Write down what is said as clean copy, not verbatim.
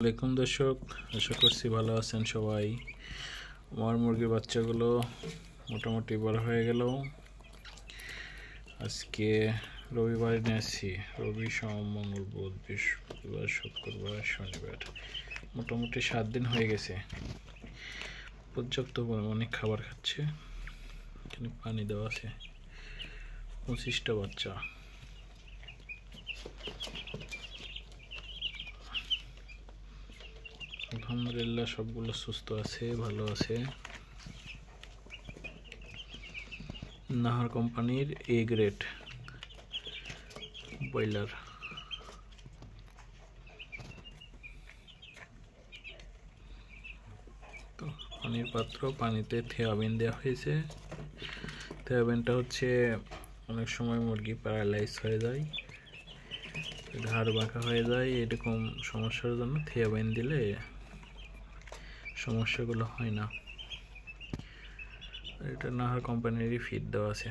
আসসালামু দর্শক, আশা করছি ভালো আছেন সবাই। আমার মুরগির বাচ্চাগুলো মোটামুটি বড় হয়ে গেল। আজকে রবিবার নিয়েছি, রবি সোম মঙ্গল বুধ বৃহস্পতিবার শুক্রবার শনিবার, মোটামুটি 7 দিন হয়ে গেছে। পর্যাপ্ত পরিমাণে খাবার খাচ্ছে। এখানে পানি দেওয়া আছে। 25টা বাচ্চা। আলহামদুলিল্লাহ সবগুলো সুস্থ আছে, ভালো আছে। নাহার কোম্পানির এ গ্রেড ব্রয়লার। তো পানির পাত্র, পানিতে থেয়াবিন দেওয়া হয়েছে। থেয়াবিনটা হচ্ছে অনেক সময় মুরগি প্যারালাইজ হয়ে যায়, ঘাড় বাঁকা হয়ে যায়, এরকম সমস্যার জন্য থেয়াবিন দিলে সমস্যাগুলো হয় না। এটা নাহার কোম্পানিরই ফিড দেওয়া আছে।